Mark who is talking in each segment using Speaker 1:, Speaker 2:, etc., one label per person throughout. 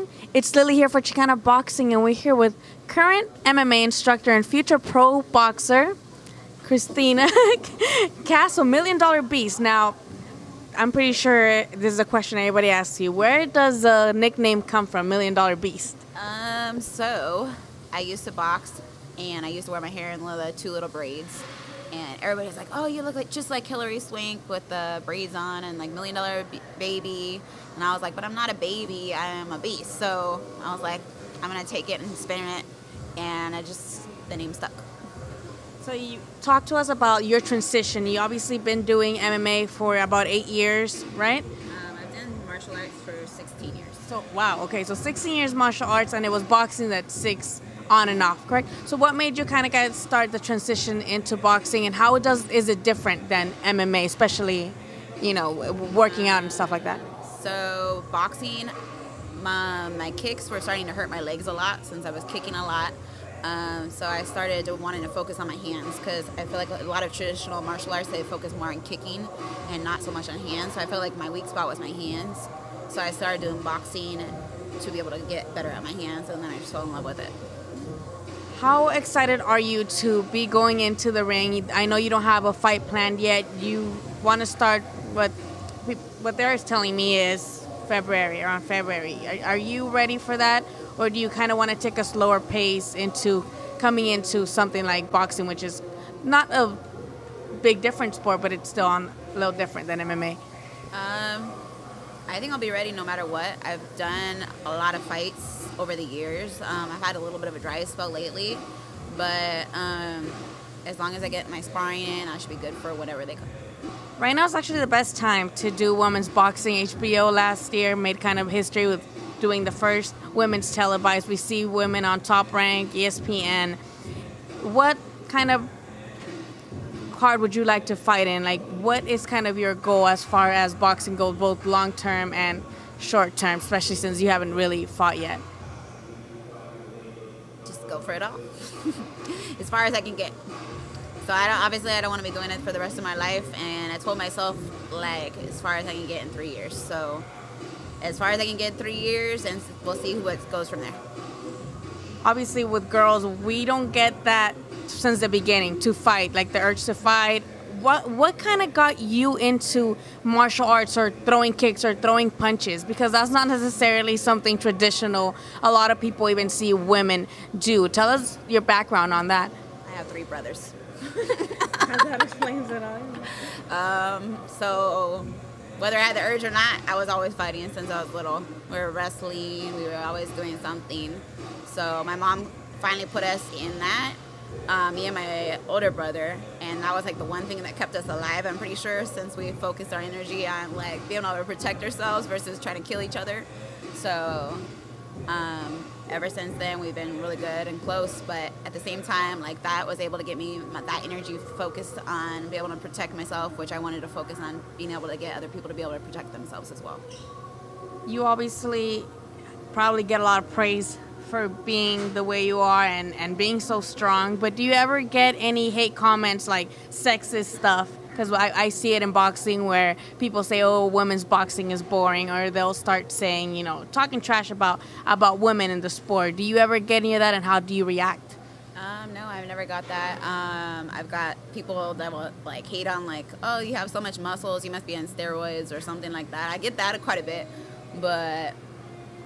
Speaker 1: everyone. It's Lily here for Xicana Boxing, and we're here with current MMA instructor and future pro boxer, Kristina Castle, $1 Million Beast. Now, I'm pretty sure this is a question everybody asks you. Where does the nickname come from, $1 Million Beast?
Speaker 2: So I used to box, and I used to wear my hair in the two little braids. And everybody's like, "Oh, you look like just like Hillary Swank with the braids on and like $1 Million Baby." And I was like, "But I'm not a baby. I am a beast." So I was like, "I'm gonna take it and spin it," and the name stuck.
Speaker 1: So you talk to us about your transition. You obviously been doing MMA for about 8 years, right?
Speaker 2: I've done martial arts for 16 years.
Speaker 1: So wow, okay, so 16 years martial arts, and it was boxing that 6 on and off, correct? So what made you kind of guys start the transition into boxing, and how is it different than MMA, especially, working out and stuff like that?
Speaker 2: So boxing, my kicks were starting to hurt my legs a lot since I was kicking a lot. So I started wanting to focus on my hands because I feel like a lot of traditional martial arts, they focus more on kicking and not so much on hands. So I felt like my weak spot was my hands. So I started doing boxing to be able to get better at my hands, and then I just fell in love with it.
Speaker 1: How excited are you to be going into the ring? I know you don't have a fight planned yet. You want to start, what they're telling me is around February. Are you ready for that? Or do you kind of want to take a slower pace into coming into something like boxing, which is not a big different sport, but it's still a little different than MMA?
Speaker 2: I think I'll be ready no matter what. I've done a lot of fights over the years. I've had a little bit of a dry spell lately, but as long as I get my sparring in, I should be good for whatever they come.
Speaker 1: Right now is actually the best time to do women's boxing. HBO last year made kind of history with doing the first women's televised. We see women on Top Rank, ESPN. What kind of card would you like to fight in? Like, what is kind of your goal as far as boxing goes, both long-term and short-term, especially since you haven't really fought yet?
Speaker 2: Just go for it all. As far as I can get. So I don't want to be doing it for the rest of my life, and I told myself, like, as far as I can get in 3 years. So as far as I can get in 3 years, and we'll see what goes from there.
Speaker 1: Obviously, with girls, we don't get that since the beginning, to fight, like the urge to fight. What kind of got you into martial arts or throwing kicks or throwing punches? Because that's not necessarily something traditional a lot of people even see women do. Tell us your background on that.
Speaker 2: I have 3 brothers.
Speaker 1: That explains it all.
Speaker 2: So whether I had the urge or not, I was always fighting since I was little. We were wrestling. We were always doing something. So my mom finally put us in that, me and my older brother, and that was like the one thing that kept us alive, I'm pretty sure, since we focused our energy on like being able to protect ourselves versus trying to kill each other. So ever since then, we've been really good and close, but at the same time, like, that was able to get me that energy focused on being able to protect myself, which I wanted to focus on being able to get other people to be able to protect themselves as well.
Speaker 1: You obviously probably get a lot of praise for being the way you are and being so strong, but do you ever get any hate comments, like sexist stuff? Because I see it in boxing where people say, "Oh, women's boxing is boring," or they'll start saying, talking trash about women in the sport. Do you ever get any of that, and how do you react?
Speaker 2: No, I've never got that. I've got people that will like hate on, like, "Oh, you have so much muscles, you must be on steroids," or something like that. I get that quite a bit, but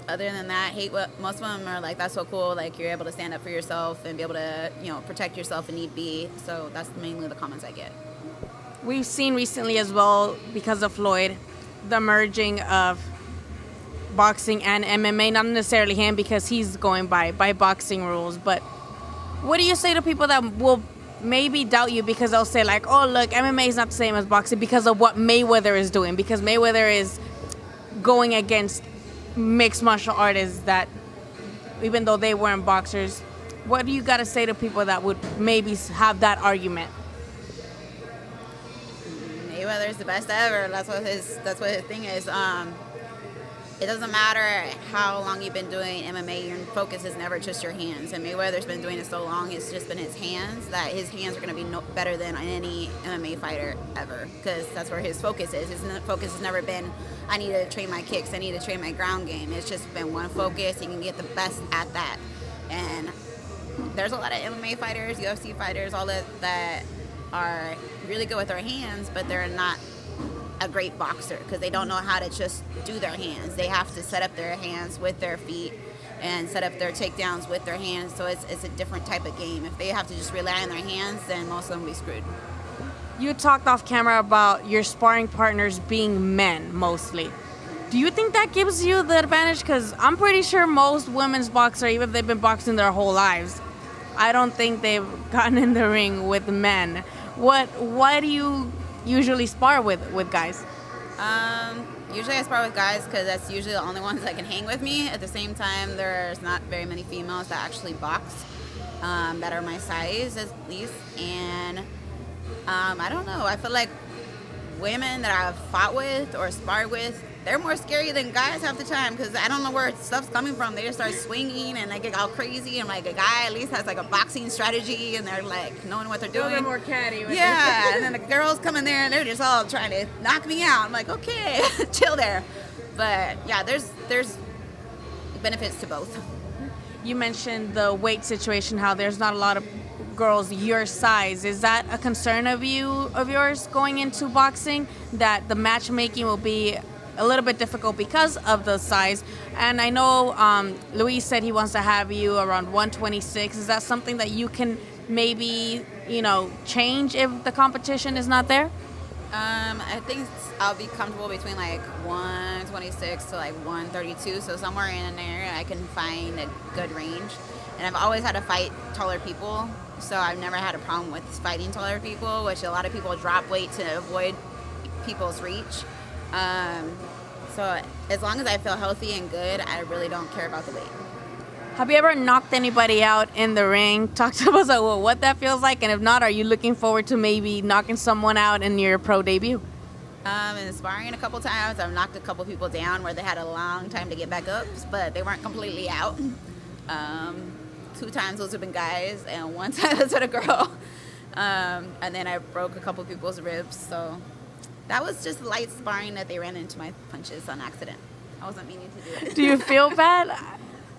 Speaker 2: other than that, most of them are like, "That's so cool, like, you're able to stand up for yourself and be able to, protect yourself if need be." So that's mainly the comments I get.
Speaker 1: We've seen recently as well, because of Floyd, the merging of boxing and MMA. Not necessarily him, because he's going by boxing rules. But what do you say to people that will maybe doubt you because they'll say, like, "Oh, look, MMA is not the same as boxing because of what Mayweather is doing, because Mayweather is going against mixed martial artists that, even though they weren't boxers." What do you got to say to people that would maybe have that argument?
Speaker 2: Mayweather's the best ever. That's what his thing is. it doesn't matter how long you've been doing MMA, your focus is never just your hands. And Mayweather's been doing it so long, it's just been his hands, that his hands are going to be better than any MMA fighter ever, because that's where his focus is. His focus has never been, I need to train my kicks, I need to train my ground game. It's just been one focus. He can get the best at that. And there's a lot of MMA fighters, UFC fighters, all that are really good with their hands, but they're not a great boxer because they don't know how to just do their hands. They have to set up their hands with their feet and set up their takedowns with their hands. So it's a different type of game. If they have to just rely on their hands, then most of them will be screwed.
Speaker 1: You talked off camera about your sparring partners being men mostly. Do you think that gives you the advantage? Because I'm pretty sure most women's boxers, even if they've been boxing their whole lives, I don't think they've gotten in the ring with men. Why do you usually spar with guys?
Speaker 2: Usually I spar with guys because that's usually the only ones that can hang with me. At the same time, there's not very many females that actually box that are my size, at least. And I don't know. I feel like women that I've fought with or sparred with, they're more scary than guys half the time because I don't know where stuff's coming from. They just start swinging and they get all crazy. And like a guy at least has like a boxing strategy and they're like knowing what they're doing.
Speaker 1: They're more catty.
Speaker 2: Yeah, and then the girls come in there and they're just all trying to knock me out. I'm like, okay, chill there. But yeah, there's benefits to both.
Speaker 1: You mentioned the weight situation, how there's not a lot of girls your size. Is that a concern of yours going into boxing, that the matchmaking will be a little bit difficult because of the size? And I know Luis said he wants to have you around 126. Is that something that you can maybe, change if the competition is not there?
Speaker 2: I think I'll be comfortable between like 126 to like 132. So somewhere in there I can find a good range. And I've always had to fight taller people. So I've never had a problem with fighting taller people, which a lot of people drop weight to avoid people's reach. So as long as I feel healthy and good, I really don't care about the weight.
Speaker 1: Have you ever knocked anybody out in the ring? Talk to us about what that feels like, and if not, are you looking forward to maybe knocking someone out in your pro debut?
Speaker 2: In sparring a couple times, I've knocked a couple people down where they had a long time to get back up, but they weren't completely out. 2 times those have been guys, and 1 time was with a girl. And then I broke a couple people's ribs, so that was just light sparring that they ran into my punches on accident. I wasn't meaning to do it.
Speaker 1: Do you feel bad?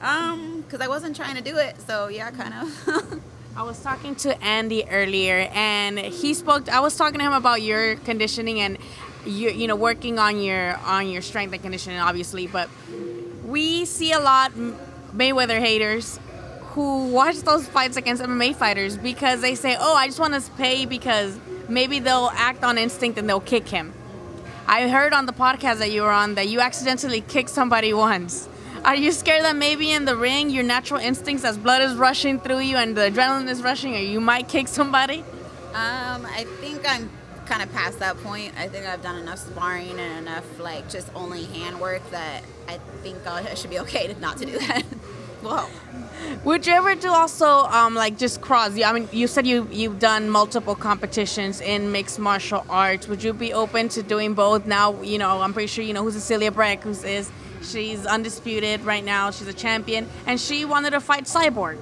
Speaker 2: Because I wasn't trying to do it, so yeah, kind of.
Speaker 1: I was talking to Andy earlier, and I was talking to him about your conditioning and you working on your strength and conditioning, obviously. But we see a lot Mayweather haters who watch those fights against MMA fighters because they say, "Oh, I just want to pay because maybe they'll act on instinct and they'll kick him." I heard on the podcast that you were on that you accidentally kicked somebody once. Are you scared that maybe in the ring, your natural instincts, as blood is rushing through you and the adrenaline is rushing, or you might kick somebody?
Speaker 2: I think I'm kind of past that point. I think I've done enough sparring and enough just only hand work that I think I should be okay not to do that. Whoa.
Speaker 1: Would you ever do also just cross? I mean, you said you've done multiple competitions in mixed martial arts. Would you be open to doing both? Now, I'm pretty sure you know who Cecilia Breck is. She's undisputed right now. She's a champion, and she wanted to fight Cyborg.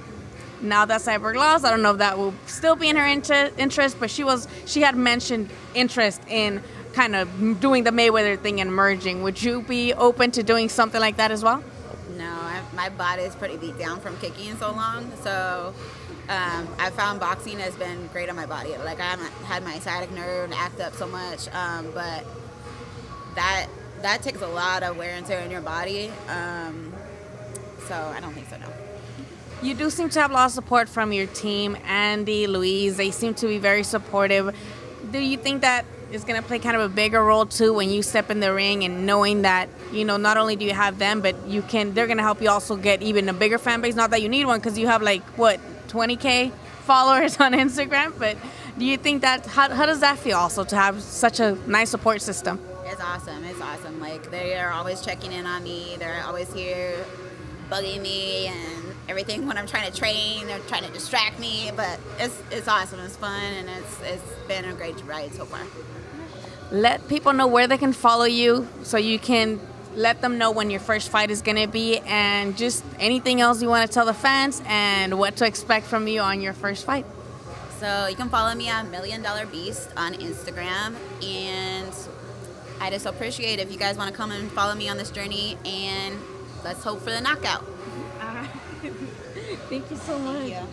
Speaker 1: Now that Cyborg lost, I don't know if that will still be in her interest, but she had mentioned interest in kind of doing the Mayweather thing and merging. Would you be open to doing something like that as well?
Speaker 2: No, my body is pretty beat down from kicking so long, so I found boxing has been great on my body. Like, I haven't had my sciatic nerve act up so much, but that takes a lot of wear and tear in your body, so I don't think so, no.
Speaker 1: You do seem to have a lot of support from your team, Andy, Luis. They seem to be very supportive. Do you think that is going to play kind of a bigger role too when you step in the ring and knowing that, not only do you have them, but they're going to help you also get even a bigger fan base? Not that you need one because you have 20K followers on Instagram, but do you think that, how does that feel also to have such a nice support system?
Speaker 2: It's awesome. They are always checking in on me. They're always here bugging me and everything when I'm trying to train. They're trying to distract me, but it's awesome. It's fun, and it's been a great ride so far.
Speaker 1: Let people know where they can follow you so you can let them know when your first fight is going to be, and just anything else you want to tell the fans and what to expect from you on your first fight.
Speaker 2: So you can follow me at $1 Million Beast on Instagram, and I just appreciate if you guys want to come and follow me on this journey, and let's hope for the knockout.
Speaker 1: Thank you so much.
Speaker 2: Thank you.